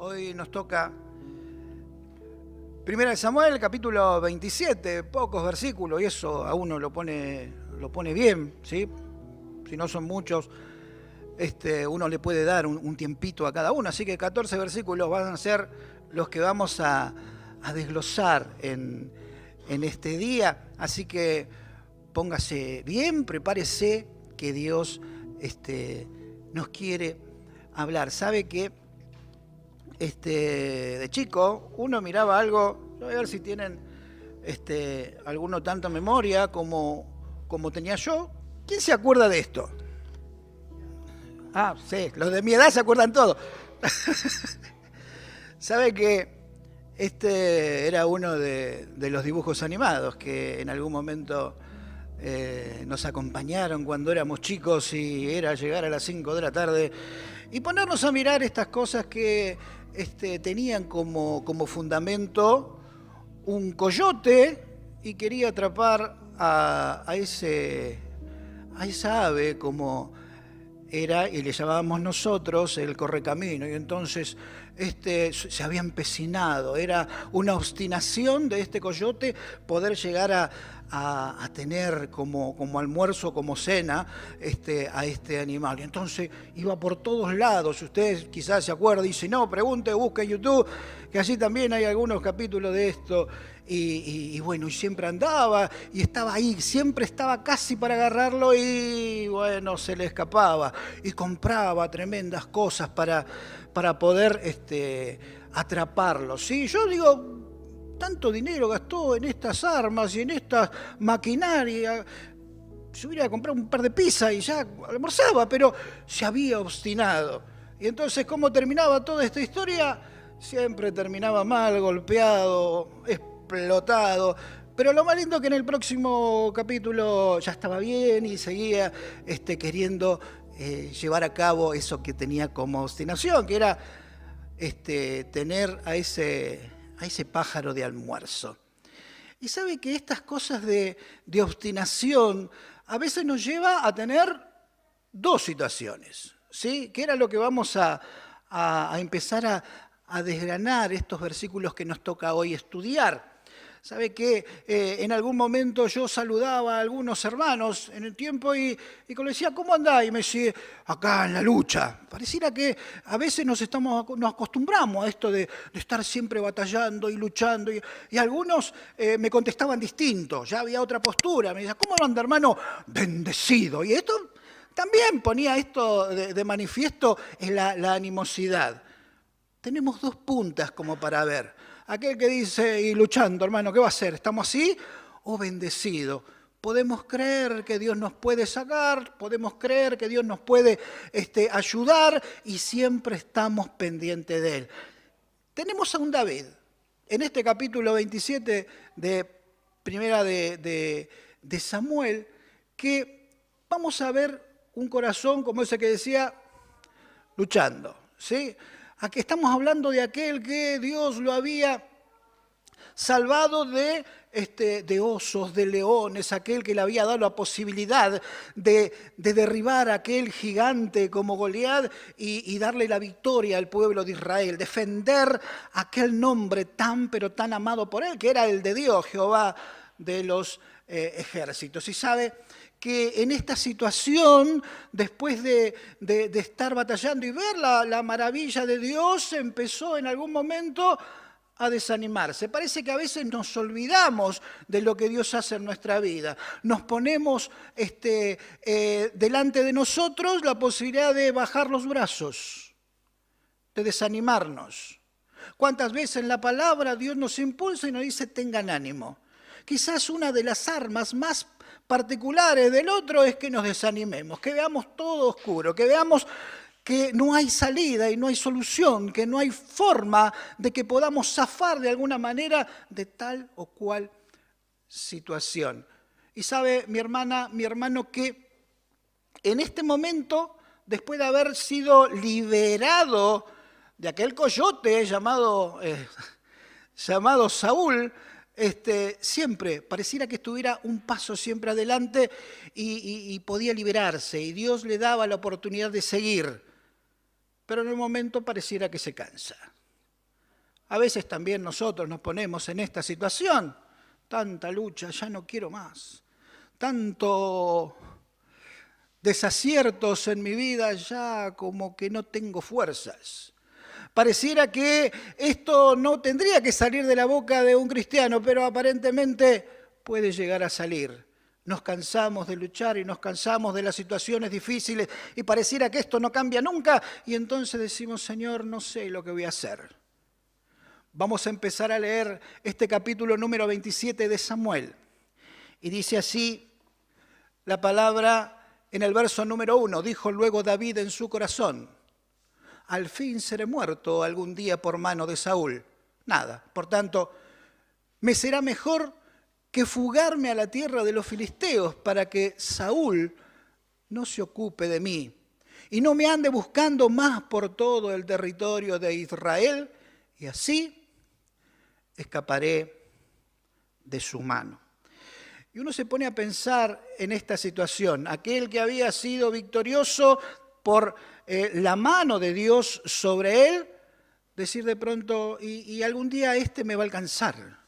Hoy nos toca Primera de Samuel, capítulo 27, pocos versículos, y eso a uno lo pone bien, ¿sí? Si no son muchos, uno le puede dar un tiempito a cada uno, así que 14 versículos van a ser los que vamos a desglosar en este día, así que póngase bien, prepárese que Dios nos quiere hablar. Sabe que de chico uno miraba algo, voy a ver si tienen alguno tanta memoria como tenía yo. ¿Quién se acuerda de esto? Ah, sí, los de mi edad se acuerdan todo. ¿Sabe que era uno de los dibujos animados que en algún momento nos acompañaron cuando éramos chicos y era llegar a las 5 de la tarde y ponernos a mirar estas cosas que tenían como fundamento un coyote y quería atrapar a esa ave como era, y le llamábamos nosotros el correcamino, y entonces se había empecinado, era una obstinación de este coyote poder llegar a tener como almuerzo, como cena, a este animal. Y entonces iba por todos lados, ustedes quizás se acuerdan, y si no, pregunte, busque en YouTube, que allí también hay algunos capítulos de esto. Y bueno, y siempre andaba, y estaba ahí, siempre estaba casi para agarrarlo, y bueno, se le escapaba. Y compraba tremendas cosas para poder atraparlo. ¿Sí? Yo digo, tanto dinero gastó en estas armas y en esta maquinaria. Se hubiera comprado un par de pizzas y ya almorzaba, pero se había obstinado. Y entonces, ¿cómo terminaba toda esta historia? Siempre terminaba mal, golpeado, explotado. Pero lo más lindo es que en el próximo capítulo ya estaba bien y seguía queriendo llevar a cabo eso que tenía como obstinación, que era tener a ese pájaro de almuerzo. Y sabe que estas cosas de obstinación a veces nos lleva a tener dos situaciones, ¿sí? Que era lo que vamos a empezar a desgranar estos versículos que nos toca hoy estudiar. Sabe que en algún momento yo saludaba a algunos hermanos en el tiempo y les decía, ¿cómo andás? Y me decía, acá en la lucha. Pareciera que a veces nos acostumbramos a esto de estar siempre batallando y luchando. Y algunos me contestaban distinto, ya había otra postura. Me decían, ¿cómo anda, hermano? Bendecido. Y esto también ponía esto de manifiesto en la animosidad. Tenemos dos puntas como para ver. Aquel que dice, y luchando, hermano, ¿qué va a hacer? ¿Estamos así o bendecido? Podemos creer que Dios nos puede sacar, podemos creer que Dios nos puede ayudar y siempre estamos pendientes de Él. Tenemos a un David, en este capítulo 27 de Primera de Samuel, que vamos a ver un corazón como ese que decía, luchando, ¿sí? Aquí estamos hablando de aquel que Dios lo había salvado de osos, de leones, aquel que le había dado la posibilidad de derribar a aquel gigante como Goliat y darle la victoria al pueblo de Israel, defender aquel nombre tan pero tan amado por él, que era el de Dios, Jehová de los ejércitos. Y sabe que en esta situación, después de estar batallando y ver la maravilla de Dios, empezó en algún momento a desanimarse. Parece que a veces nos olvidamos de lo que Dios hace en nuestra vida. Nos ponemos delante de nosotros la posibilidad de bajar los brazos, de desanimarnos. ¿Cuántas veces en la palabra Dios nos impulsa y nos dice tengan ánimo? Quizás una de las armas más particulares del otro es que nos desanimemos, que veamos todo oscuro, que veamos que no hay salida y no hay solución, que no hay forma de que podamos zafar de alguna manera de tal o cual situación. Y sabe, mi hermana, mi hermano, que en este momento, después de haber sido liberado de aquel coyote llamado Saúl, siempre pareciera que estuviera un paso siempre adelante y podía liberarse, y Dios le daba la oportunidad de seguir, pero en un momento pareciera que se cansa. A veces también nosotros nos ponemos en esta situación. Tanta lucha, ya no quiero más. Tanto desaciertos en mi vida, ya como que no tengo fuerzas. Pareciera que esto no tendría que salir de la boca de un cristiano, pero aparentemente puede llegar a salir. Nos cansamos de luchar y nos cansamos de las situaciones difíciles y pareciera que esto no cambia nunca y entonces decimos, Señor, no sé lo que voy a hacer. Vamos a empezar a leer este capítulo número 27 de Samuel. Y dice así la palabra en el verso número 1. Dijo luego David en su corazón, al fin seré muerto algún día por mano de Saúl. Nada, por tanto, me será mejor que fugarme a la tierra de los filisteos para que Saúl no se ocupe de mí y no me ande buscando más por todo el territorio de Israel y así escaparé de su mano. Y uno se pone a pensar en esta situación. Aquel que había sido victorioso por la mano de Dios sobre él, decir de pronto, y algún día este me va a alcanzar,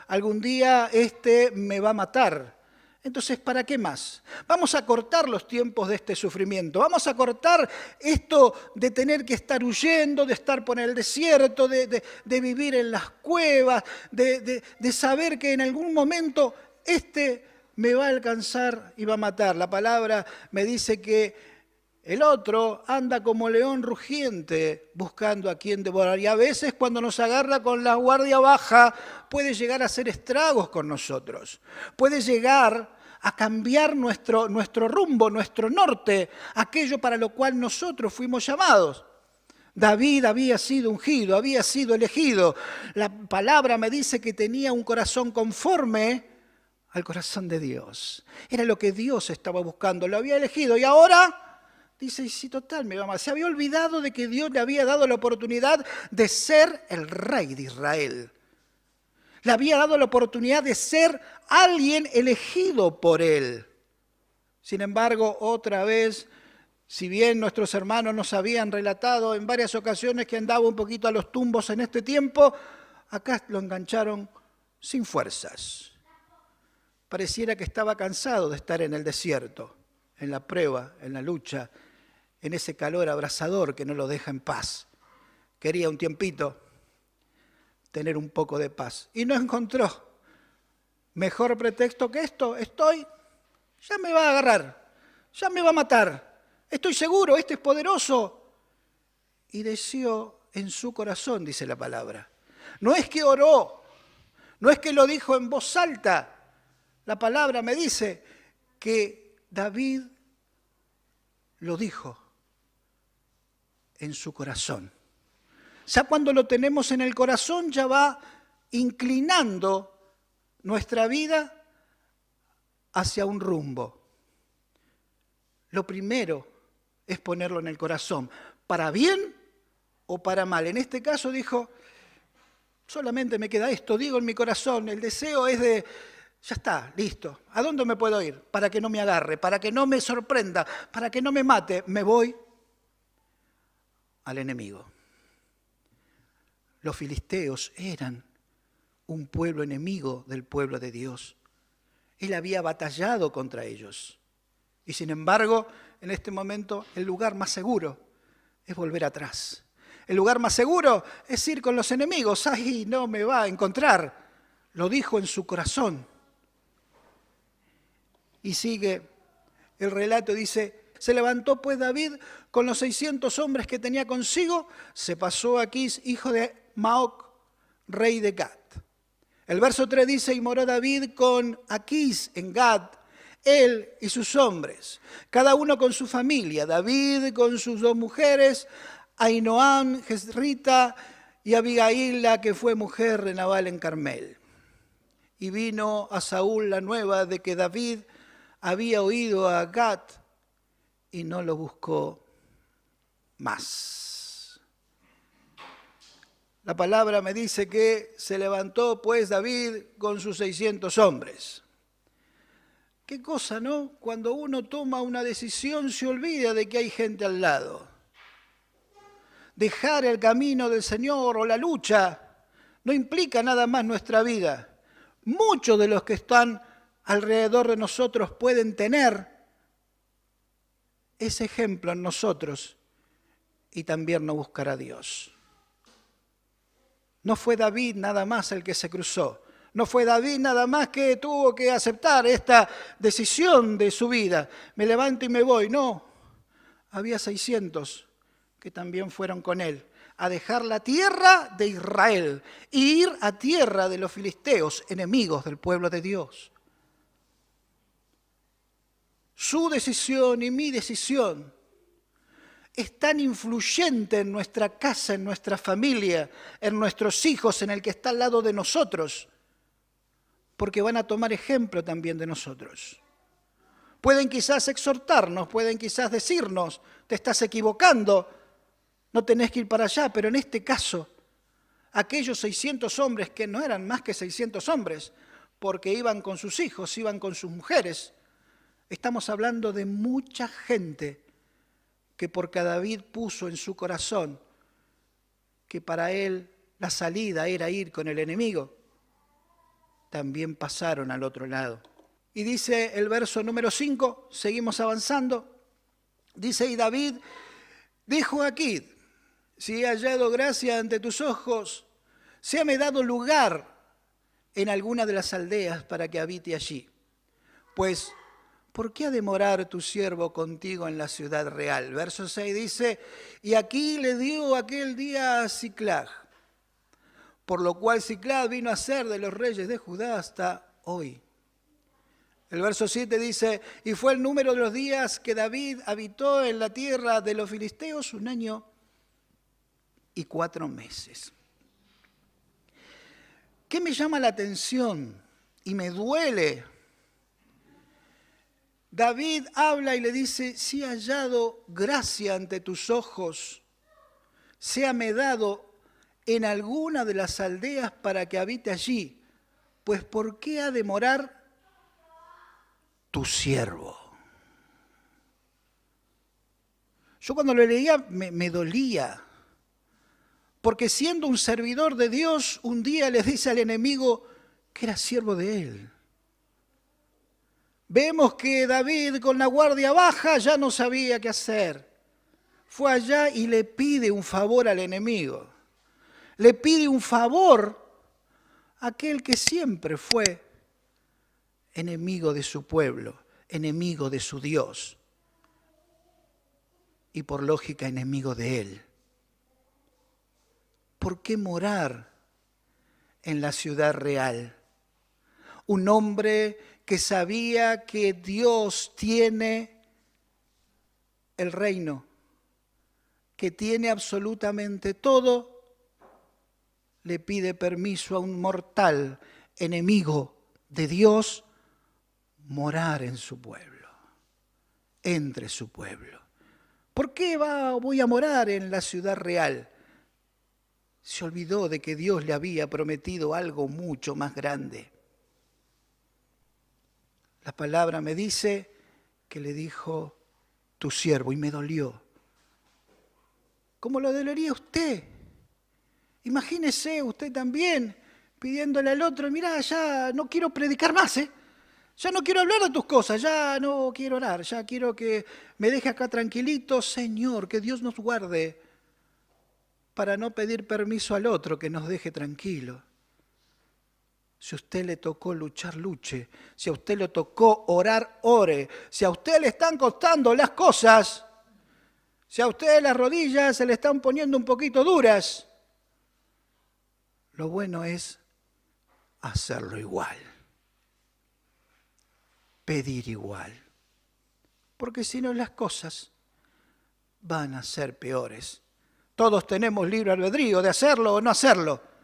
algún día este me va a matar. Entonces, ¿para qué más? Vamos a cortar los tiempos de este sufrimiento, vamos a cortar esto de tener que estar huyendo, de estar por el desierto, de vivir en las cuevas, de saber que en algún momento este me va a alcanzar y va a matar. La palabra me dice que el otro anda como león rugiente buscando a quien devorar. Y a veces cuando nos agarra con la guardia baja puede llegar a hacer estragos con nosotros. Puede llegar a cambiar nuestro rumbo, nuestro norte, aquello para lo cual nosotros fuimos llamados. David había sido ungido, había sido elegido. La palabra me dice que tenía un corazón conforme al corazón de Dios. Era lo que Dios estaba buscando, lo había elegido. Y ahora dice, sí, total, me va mal. Se había olvidado de que Dios le había dado la oportunidad de ser el rey de Israel. Le había dado la oportunidad de ser alguien elegido por él. Sin embargo, otra vez, si bien nuestros hermanos nos habían relatado en varias ocasiones que andaba un poquito a los tumbos en este tiempo, acá lo engancharon sin fuerzas. Pareciera que estaba cansado de estar en el desierto, en la prueba, en la lucha, en ese calor abrasador que no lo deja en paz. Quería un tiempito tener un poco de paz. Y no encontró mejor pretexto que esto. Ya me va a agarrar, ya me va a matar. Estoy seguro, este es poderoso. Y deseó en su corazón, dice la palabra. No es que oró, no es que lo dijo en voz alta. La palabra me dice que David lo dijo en su corazón. Ya cuando lo tenemos en el corazón ya va inclinando nuestra vida hacia un rumbo. Lo primero es ponerlo en el corazón, para bien o para mal. En este caso dijo, solamente me queda esto, digo en mi corazón, el deseo es de, ya está, listo. ¿A dónde me puedo ir? Para que no me agarre, para que no me sorprenda, para que no me mate, me voy al enemigo. Los filisteos eran un pueblo enemigo del pueblo de Dios. Él había batallado contra ellos. Y sin embargo, en este momento, el lugar más seguro es volver atrás. El lugar más seguro es ir con los enemigos. ¡Ay, no me va a encontrar! Lo dijo en su corazón. Y sigue el relato, dice, se levantó pues David con los 600 hombres que tenía consigo, se pasó a Aquís, hijo de Maoc, rey de Gad. El verso 3 dice, y moró David con Aquís en Gad, él y sus hombres, cada uno con su familia, David con sus 2 mujeres, Ahinoam, Jezrita y Abigail, la que fue mujer de Nabal en Carmel. Y vino a Saúl la nueva de que David había oído a Gad y no lo buscó más. La palabra me dice que se levantó pues David con sus 600 hombres. Qué cosa, ¿no? Cuando uno toma una decisión se olvida de que hay gente al lado. Dejar el camino del Señor o la lucha no implica nada más nuestra vida. Muchos de los que están alrededor de nosotros pueden tener ese ejemplo en nosotros y también no buscar a Dios. No fue David nada más el que se cruzó. No fue David nada más que tuvo que aceptar esta decisión de su vida. Me levanto y me voy. No, había 600 que también fueron con él a dejar la tierra de Israel e ir a tierra de los filisteos, enemigos del pueblo de Dios. Su decisión y mi decisión es tan influyente en nuestra casa, en nuestra familia, en nuestros hijos, en el que está al lado de nosotros, porque van a tomar ejemplo también de nosotros. Pueden quizás exhortarnos, pueden quizás decirnos, te estás equivocando, no tenés que ir para allá, pero en este caso, aquellos 600 hombres que no eran más que 600 hombres, porque iban con sus hijos, iban con sus mujeres, estamos hablando de mucha gente que porque David puso en su corazón que para él la salida era ir con el enemigo, también pasaron al otro lado. Y dice el verso número 5, seguimos avanzando, dice, y David dijo a Aquid, si he hallado gracia ante tus ojos, séame dado lugar en alguna de las aldeas para que habite allí. Pues, ¿por qué ha de morar tu siervo contigo en la ciudad real? Verso 6 dice, y aquí le dio aquel día a Siclag, por lo cual Siclag vino a ser de los reyes de Judá hasta hoy. El verso 7 dice, y fue el número de los días que David habitó en la tierra de los filisteos 1 año y 4 meses. ¿Qué me llama la atención y me duele? David habla y le dice, si he hallado gracia ante tus ojos, séame dado en alguna de las aldeas para que habite allí, pues ¿por qué ha de morar tu siervo? Yo cuando lo leía me dolía, porque siendo un servidor de Dios, un día le dice al enemigo que era siervo de él. Vemos que David con la guardia baja ya no sabía qué hacer. Fue allá y le pide un favor al enemigo. Le pide un favor a aquel que siempre fue enemigo de su pueblo, enemigo de su Dios y por lógica enemigo de él. ¿Por qué morar en la ciudad real? Un hombre que sabía que Dios tiene el reino, que tiene absolutamente todo, le pide permiso a un mortal enemigo de Dios morar en su pueblo, entre su pueblo. ¿Por qué voy a morar en la ciudad real? Se olvidó de que Dios le había prometido algo mucho más grande. La palabra me dice que le dijo tu siervo y me dolió. ¿Cómo lo dolería usted? Imagínese usted también pidiéndole al otro, mirá, ya no quiero predicar más, ya no quiero hablar de tus cosas, ya no quiero orar, ya quiero que me deje acá tranquilito, Señor, que Dios nos guarde para no pedir permiso al otro que nos deje tranquilo. Si a usted le tocó luchar, luche. Si a usted le tocó orar, ore. Si a usted le están costando las cosas, si a usted las rodillas se le están poniendo un poquito duras, lo bueno es hacerlo igual. Pedir igual. Porque si no las cosas van a ser peores. Todos tenemos libre albedrío de hacerlo o no hacerlo.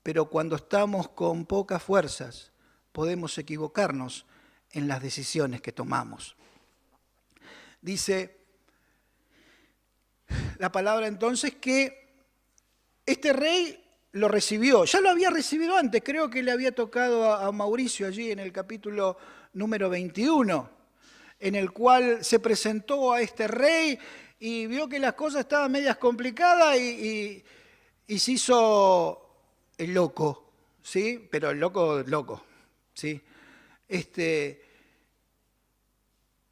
Pero cuando estamos con pocas fuerzas, podemos equivocarnos en las decisiones que tomamos. Dice la palabra entonces que este rey lo recibió. Ya lo había recibido antes, creo que le había tocado a Mauricio allí en el capítulo número 21, en el cual se presentó a este rey y vio que las cosas estaban medias complicadas y y se hizo el loco, ¿sí? Pero el loco, loco, ¿sí?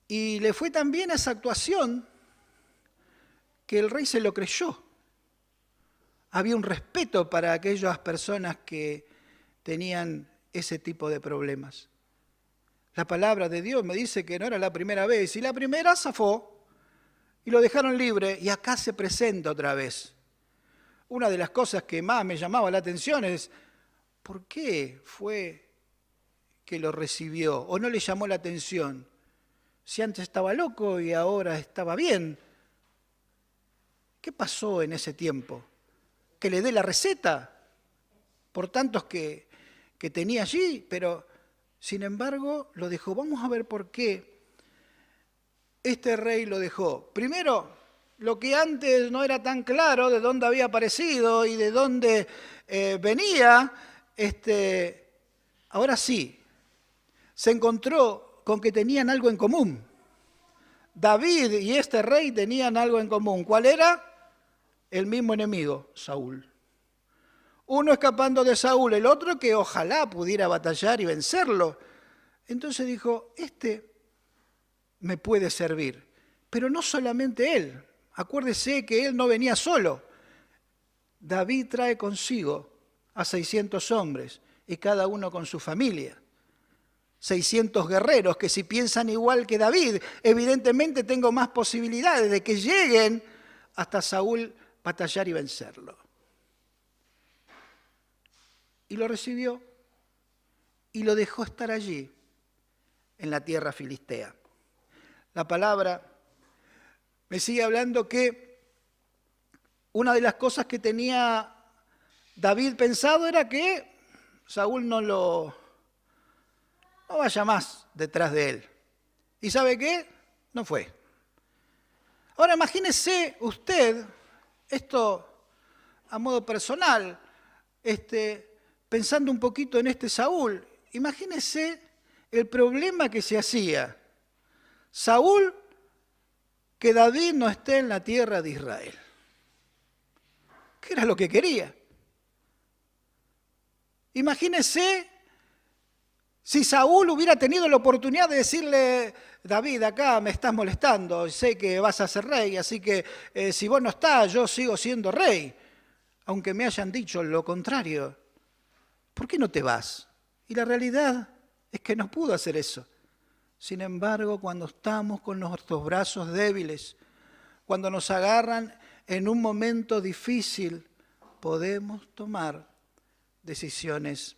Y le fue tan bien esa actuación que el rey se lo creyó. Había un respeto para aquellas personas que tenían ese tipo de problemas. La palabra de Dios me dice que no era la primera vez, y la primera zafó y lo dejaron libre, y acá se presenta otra vez. Una de las cosas que más me llamaba la atención es, ¿por qué fue que lo recibió o no le llamó la atención? Si antes estaba loco y ahora estaba bien. ¿Qué pasó en ese tiempo? ¿Que le dé la receta por tantos que tenía allí? Pero, sin embargo, lo dejó. Vamos a ver por qué este rey lo dejó. Primero, lo que antes no era tan claro de dónde había aparecido y de dónde venía, ahora sí, se encontró con que tenían algo en común. David y este rey tenían algo en común. ¿Cuál era? El mismo enemigo, Saúl. Uno escapando de Saúl, el otro que ojalá pudiera batallar y vencerlo. Entonces dijo, este me puede servir. Pero no solamente él. Acuérdese que él no venía solo. David trae consigo a 600 hombres y cada uno con su familia. 600 guerreros que si piensan igual que David, evidentemente tengo más posibilidades de que lleguen hasta Saúl batallar y vencerlo. Y lo recibió y lo dejó estar allí, en la tierra filistea. La palabra me sigue hablando que una de las cosas que tenía David pensado era que Saúl no vaya más detrás de él. ¿Y sabe qué? No fue. Ahora imagínese usted, esto a modo personal, pensando un poquito en este Saúl, imagínese el problema que se hacía. Saúl, que David no esté en la tierra de Israel. ¿Qué era lo que quería? Imagínese si Saúl hubiera tenido la oportunidad de decirle, David, acá me estás molestando, sé que vas a ser rey, así que si vos no estás, yo sigo siendo rey, aunque me hayan dicho lo contrario. ¿Por qué no te vas? Y la realidad es que no pudo hacer eso. Sin embargo, cuando estamos con nuestros brazos débiles, cuando nos agarran en un momento difícil, podemos tomar decisiones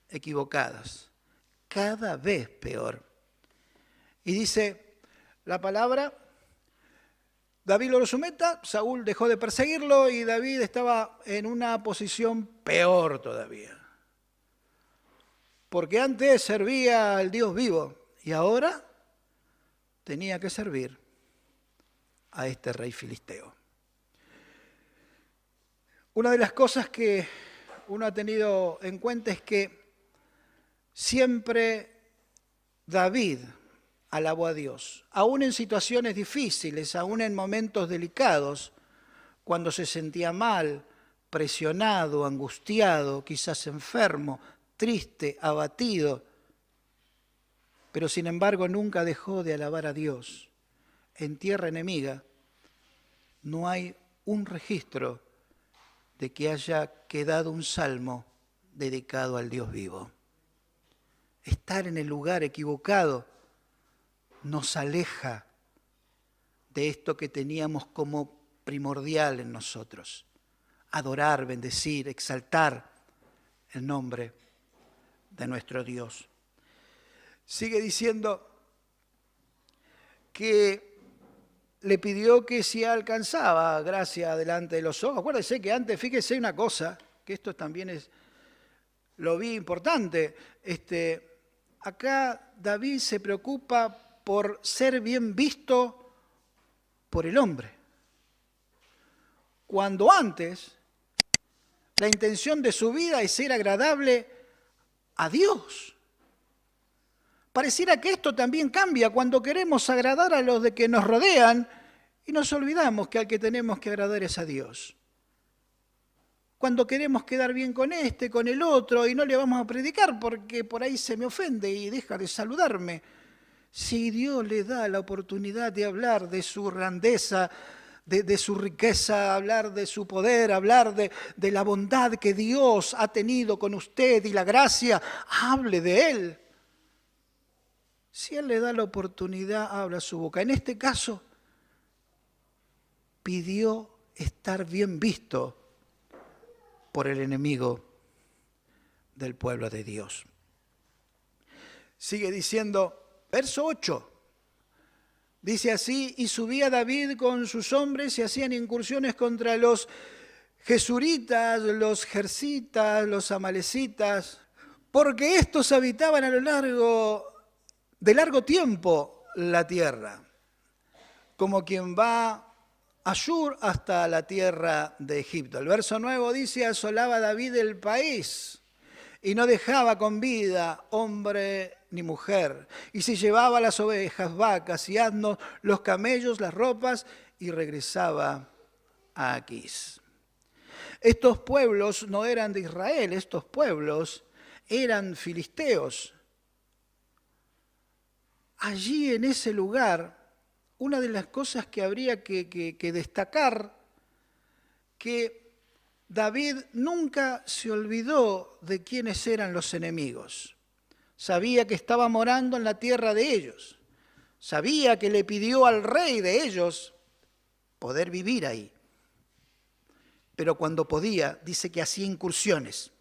equivocadas, cada vez peor. Y dice la palabra, David lo someta, Saúl dejó de perseguirlo y David estaba en una posición peor todavía. Porque antes servía al Dios vivo y ahora tenía que servir a este rey filisteo. Una de las cosas que uno ha tenido en cuenta es que siempre David alabó a Dios, aún en situaciones difíciles, aún en momentos delicados, cuando se sentía mal, presionado, angustiado, quizás enfermo, triste, abatido, pero sin embargo nunca dejó de alabar a Dios. En tierra enemiga no hay un registro de que haya quedado un salmo dedicado al Dios vivo. Estar en el lugar equivocado nos aleja de esto que teníamos como primordial en nosotros. Adorar, bendecir, exaltar el nombre de nuestro Dios. Sigue diciendo que le pidió que si alcanzaba gracia delante de los ojos. Acuérdese que antes, fíjese una cosa, que esto también lo vi importante. Acá David se preocupa por ser bien visto por el hombre. Cuando antes la intención de su vida es ser agradable a Dios. Pareciera que esto también cambia cuando queremos agradar a los de que nos rodean y nos olvidamos que al que tenemos que agradar es a Dios. cuando queremos quedar bien con este, con el otro, y no le vamos a predicar porque por ahí se me ofende y deja de saludarme. Si Dios le da la oportunidad de hablar de su grandeza, de su riqueza, hablar de su poder, hablar de la bondad que Dios ha tenido con usted y la gracia, hable de Él. Si Él le da la oportunidad, habla su boca. En este caso, pidió estar bien visto por el enemigo del pueblo de Dios. Sigue diciendo, verso 8, dice así, y subía David con sus hombres y hacían incursiones contra los gesuritas, los jersitas, los amalecitas, porque estos habitaban a lo largo de largo tiempo la tierra, como quien va a Shur hasta la tierra de Egipto. El verso 9 dice, asolaba David el país y no dejaba con vida hombre ni mujer, y se llevaba las ovejas, vacas y asnos, los camellos, las ropas, y regresaba a Aquís. Estos pueblos no eran de Israel, estos pueblos eran filisteos. Allí en ese lugar, una de las cosas que habría que destacar, que David nunca se olvidó de quiénes eran los enemigos. Sabía que estaba morando en la tierra de ellos. Sabía que le pidió al rey de ellos poder vivir ahí. Pero cuando podía, dice que hacía incursiones.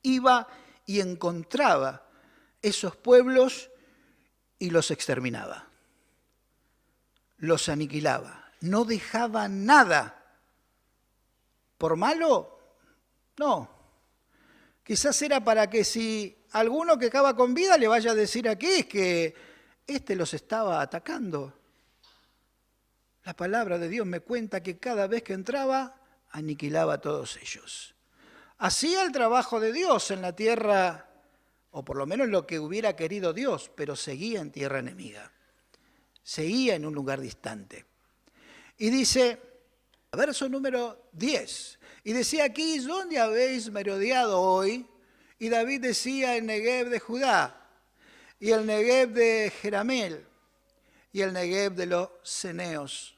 Iba y encontraba esos pueblos y los exterminaba. Los aniquilaba. No dejaba nada. ¿Por malo? No. Quizás era para que si alguno que acaba con vida le vaya a decir aquí es que este los estaba atacando. La palabra de Dios me cuenta que cada vez que entraba, aniquilaba a todos ellos. Hacía el trabajo de Dios en la tierra, o por lo menos lo que hubiera querido Dios, pero seguía en tierra enemiga. Seguía en un lugar distante. Y dice, verso número 10, y decía aquí, ¿dónde habéis merodeado hoy? Y David decía, el Negev de Judá, y el Negev de Jeramel, y el Negev de los ceneos.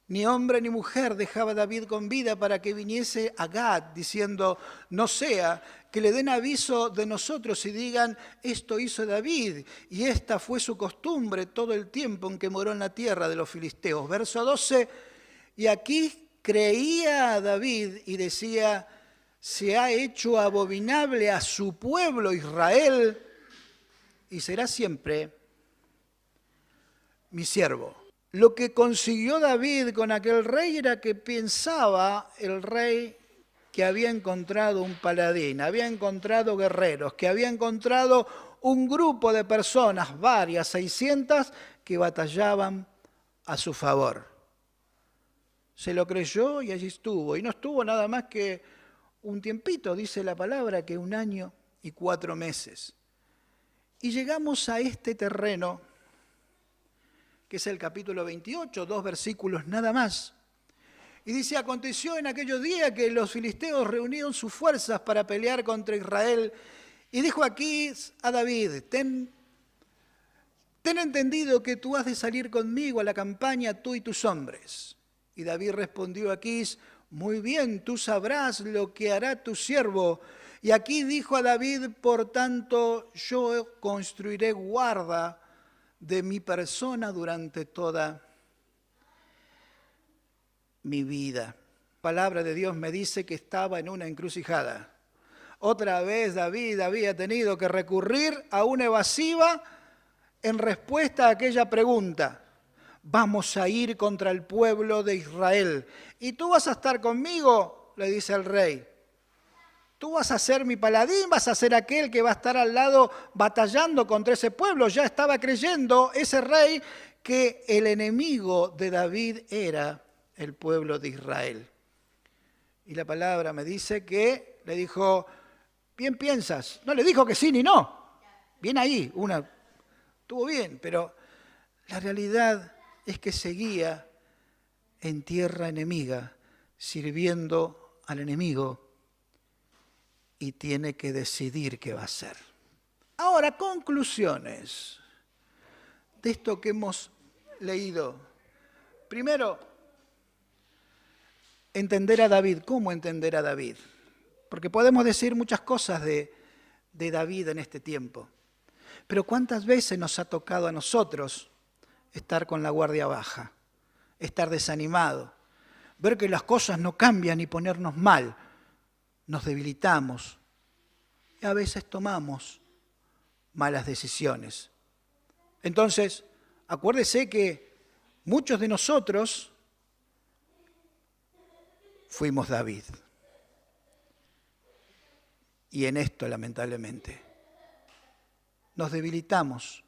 Ni hombre ni mujer dejaba David con vida para que viniese a Gad, diciendo, no sea que le den aviso de nosotros y digan, esto hizo David, y esta fue su costumbre todo el tiempo en que moró en la tierra de los filisteos. Verso 12, y aquí creía a David y decía, se ha hecho abominable a su pueblo Israel, y será siempre mi siervo. Lo que consiguió David con aquel rey era que pensaba el rey que había encontrado un paladín, había encontrado guerreros, que había encontrado un grupo de personas, varias, 600, que batallaban a su favor. Se lo creyó y allí estuvo. Y no estuvo nada más que un tiempito, dice la palabra, que 1 año y 4 meses. Y llegamos a este terreno, que es el capítulo 28, 2 versículos nada más. Y dice, aconteció en aquellos días que los filisteos reunieron sus fuerzas para pelear contra Israel. Y dijo Aquís a David, ten entendido que tú has de salir conmigo a la campaña, tú y tus hombres. Y David respondió a Aquís, muy bien, tú sabrás lo que hará tu siervo. Y aquí dijo a David, por tanto, yo construiré guarda de mi persona durante toda mi vida. La palabra de Dios me dice que estaba en una encrucijada. Otra vez David había tenido que recurrir a una evasiva en respuesta a aquella pregunta. Vamos a ir contra el pueblo de Israel. ¿Y tú vas a estar conmigo? Le dice el rey. Tú vas a ser mi paladín, vas a ser aquel que va a estar al lado batallando contra ese pueblo. Ya estaba creyendo ese rey que el enemigo de David era el pueblo de Israel. Y la palabra me dice que le dijo, bien piensas. No le dijo que sí ni no. Bien ahí, estuvo bien, pero la realidad es que seguía en tierra enemiga, sirviendo al enemigo y tiene que decidir qué va a hacer. Ahora, conclusiones de esto que hemos leído. Primero, entender a David. ¿Cómo entender a David? Porque podemos decir muchas cosas de David en este tiempo. Pero ¿cuántas veces nos ha tocado a nosotros estar con la guardia baja? Estar desanimado. Ver que las cosas no cambian y ponernos mal. Nos debilitamos. Y a veces tomamos malas decisiones. Entonces, acuérdese que muchos de nosotros fuimos David. Y en esto, lamentablemente, nos debilitamos,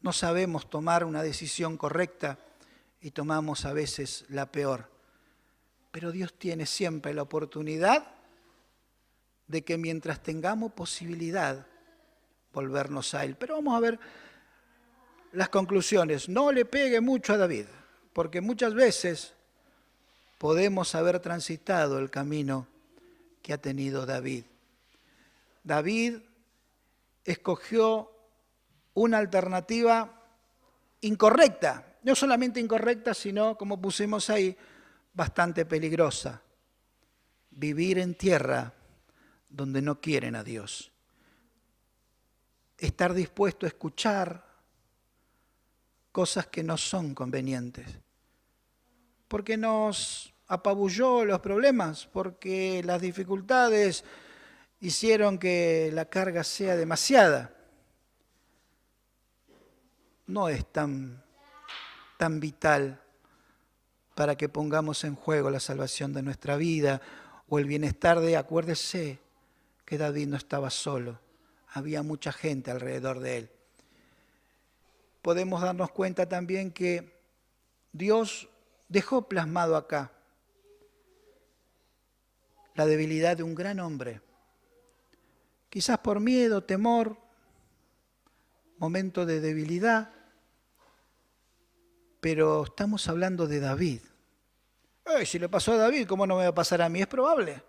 no sabemos tomar una decisión correcta y tomamos a veces la peor. Pero Dios tiene siempre la oportunidad de que mientras tengamos posibilidad, volvernos a Él. Pero vamos a ver las conclusiones. No le pegue mucho a David, porque muchas veces podemos haber transitado el camino que ha tenido David. David escogió una alternativa incorrecta, no solamente incorrecta, sino, como pusimos ahí, bastante peligrosa. Vivir en tierra donde no quieren a Dios. Estar dispuesto a escuchar cosas que no son convenientes. Porque nos apabulló los problemas, porque las dificultades hicieron que la carga sea demasiada. No es tan vital para que pongamos en juego la salvación de nuestra vida o el bienestar de, acuérdese que David no estaba solo, había mucha gente alrededor de él. Podemos darnos cuenta también que Dios dejó plasmado acá la debilidad de un gran hombre. Quizás por miedo, temor, momento de debilidad, pero estamos hablando de David. Si le pasó a David, ¿cómo no me va a pasar a mí? Es probable.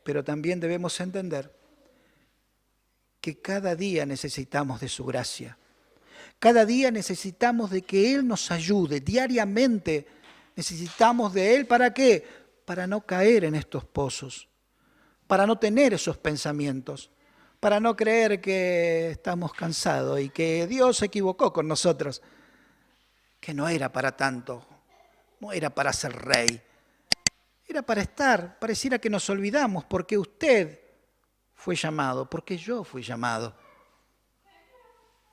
Pero también debemos entender que cada día necesitamos de su gracia. Cada día necesitamos de que Él nos ayude. Diariamente necesitamos de Él. ¿Para qué? Para no caer en estos pozos. Para no tener esos pensamientos. Para no creer que estamos cansados y que Dios se equivocó con nosotros. Que no era para tanto. No era para ser rey. Era para estar. Pareciera que nos olvidamos porque usted fue llamado, porque yo fui llamado.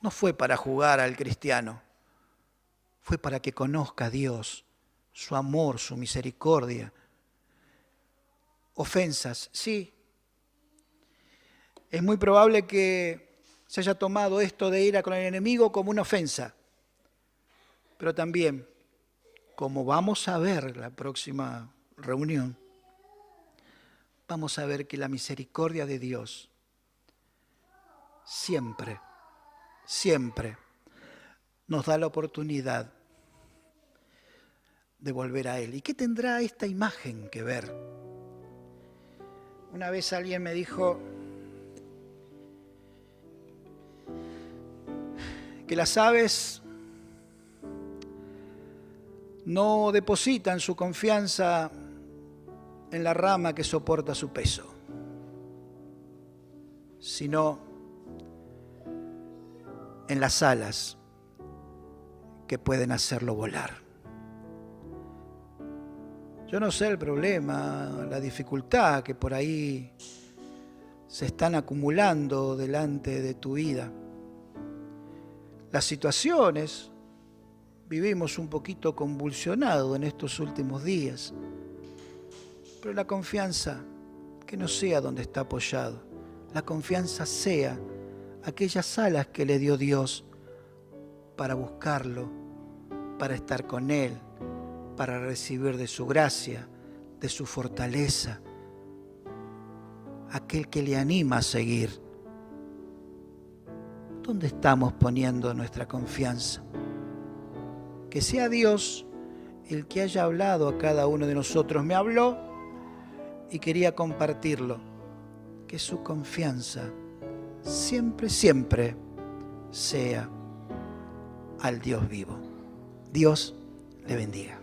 No fue para jugar al cristiano, fue para que conozca a Dios, su amor, su misericordia. Ofensas, sí. Es muy probable que se haya tomado esto de ira con el enemigo como una ofensa. Pero también, como vamos a ver la próxima reunión, vamos a ver que la misericordia de Dios siempre nos da la oportunidad de volver a Él. ¿Y qué tendrá esta imagen que ver? Una vez alguien me dijo que las aves no depositan su confianza en la rama que soporta su peso, sino en las alas que pueden hacerlo volar. Yo no sé el problema, la dificultad que por ahí se están acumulando delante de tu vida. Las situaciones, vivimos un poquito convulsionados en estos últimos días, pero la confianza que no sea donde está apoyado, la confianza sea aquellas alas que le dio Dios para buscarlo, para estar con Él, para recibir de su gracia, de su fortaleza, aquel que le anima a seguir. ¿Dónde estamos poniendo nuestra confianza? Que sea Dios el que haya hablado a cada uno de nosotros me habló y quería compartirlo. Que su confianza siempre, siempre sea al Dios vivo. Dios le bendiga.